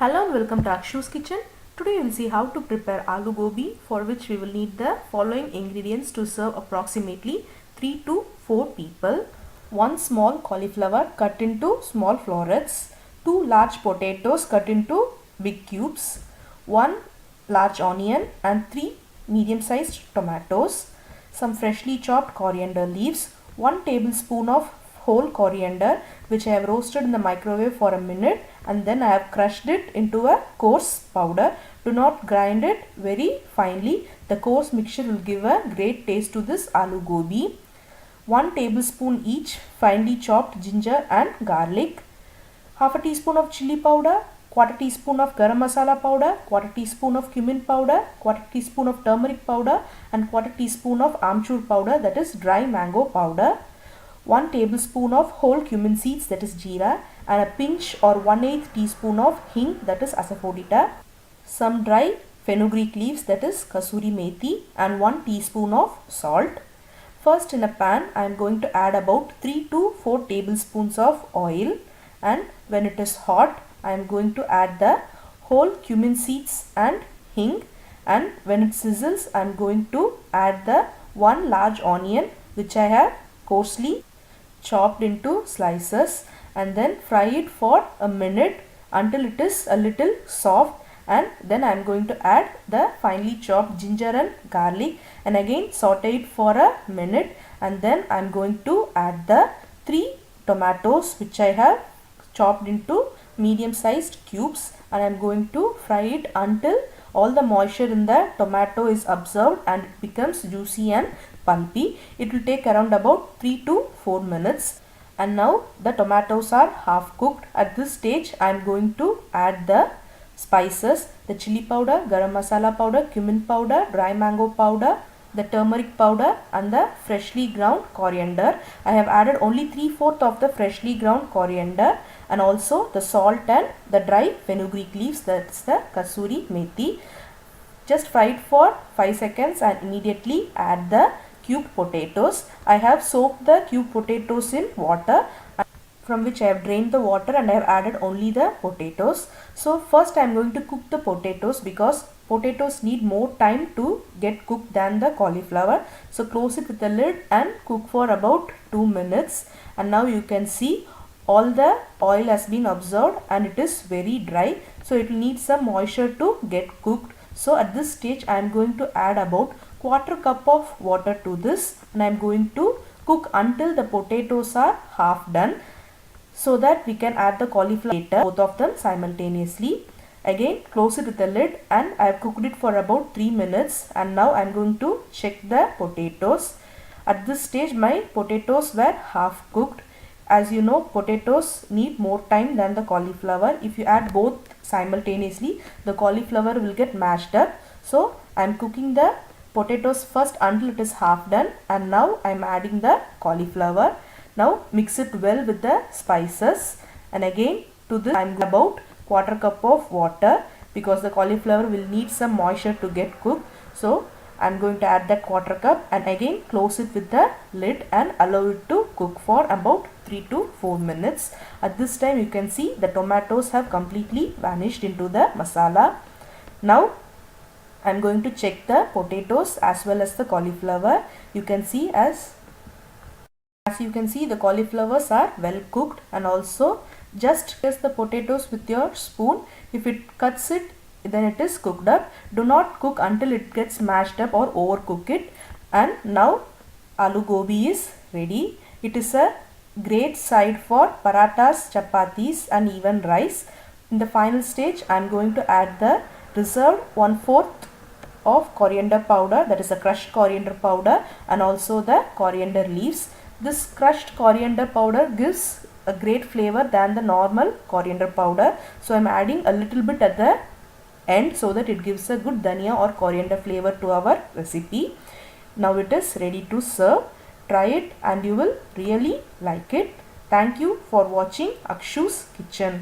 Hello and welcome to Akshu's Kitchen. Today we will see how to prepare aloo gobi, for which we will need the following ingredients to serve approximately 3 to 4 people. 1 small cauliflower cut into small florets, 2 large potatoes cut into big cubes, 1 large onion and 3 medium-sized tomatoes, some freshly chopped coriander leaves, 1 tablespoon of whole coriander which I have roasted in the microwave for a minute, and then I have crushed it into a coarse powder. Do not grind it very finely. The coarse mixture will give a great taste to this aloo gobi. 1 tablespoon each finely chopped ginger and garlic, half a teaspoon of chili powder, quarter teaspoon of garam masala powder, quarter teaspoon of cumin powder, quarter teaspoon of turmeric powder and quarter teaspoon of amchur powder, that is dry mango powder. 1 tablespoon of whole cumin seeds, that is jeera, and a pinch or 1/8 teaspoon of hing, that is asafoetida, some dry fenugreek leaves, that is kasuri methi, and 1 teaspoon of salt. First, in a pan I am going to add about 3 to 4 tablespoons of oil, and when it is hot I am going to add the whole cumin seeds and hing, and when it sizzles I am going to add the 1 large onion which I have coarsely chopped into slices, and then fry it for a minute until it is a little soft, and then I am going to add the finely chopped ginger and garlic and again saute it for a minute, and then I am going to add the 3 tomatoes which I have chopped into medium sized cubes, and I am going to fry it until all the moisture in the tomato is absorbed and it becomes juicy and pulpy. It will take around about 3 to 4 minutes. And now the tomatoes are half cooked. At this stage I am going to add the spices, the chili powder, garam masala powder, cumin powder, dry mango powder, the turmeric powder and the freshly ground coriander. I have added only 3/4 of the freshly ground coriander, and also the salt and the dry fenugreek leaves, that's the kasuri methi. Just fry it for 5 seconds and immediately add the cubed potatoes. I have soaked the cubed potatoes in water, from which I have drained the water, and I have added only the potatoes. So first I am going to cook the potatoes because potatoes need more time to get cooked than the cauliflower. So close it with the lid and cook for about 2 minutes. And now you can see all the oil has been absorbed and it is very dry. So it will need some moisture to get cooked. So at this stage I am going to add about 1/4 cup of water to this, and I am going to cook until the potatoes are half done, so that we can add the cauliflower later, both of them simultaneously. Again close it with the lid, and I have cooked it for about 3 minutes, and now I am going to check the potatoes. At this stage my potatoes were half cooked. As you know, potatoes need more time than the cauliflower. If you add both simultaneously, the cauliflower will get mashed up. So I am cooking the potatoes first until it is half done, and now I am adding the cauliflower. Now mix it well with the spices, and again to this I am about 1/4 cup of water because the cauliflower will need some moisture to get cooked. So I am going to add that 1/4 cup and again close it with the lid and allow it to cook for about 3 to 4 minutes. At this time you can see the tomatoes have completely vanished into the masala. Now I am going to check the potatoes as well as the cauliflower. You can see as you can see the cauliflowers are well cooked, and also just test the potatoes with your spoon. If it cuts it, then it is cooked up. Do not cook until it gets mashed up or overcook it. And now aloo gobi is ready. It is a great side for parathas, chapatis and even rice. In the final stage I am going to add the reserved 1/4 of coriander powder, that is a crushed coriander powder, and also the coriander leaves. This crushed coriander powder gives a great flavor than the normal coriander powder, so I am adding a little bit at the end so that it gives a good dhania or coriander flavor to our recipe. Now it is ready to serve. Try it and you will really like it. Thank you for watching Akshu's Kitchen.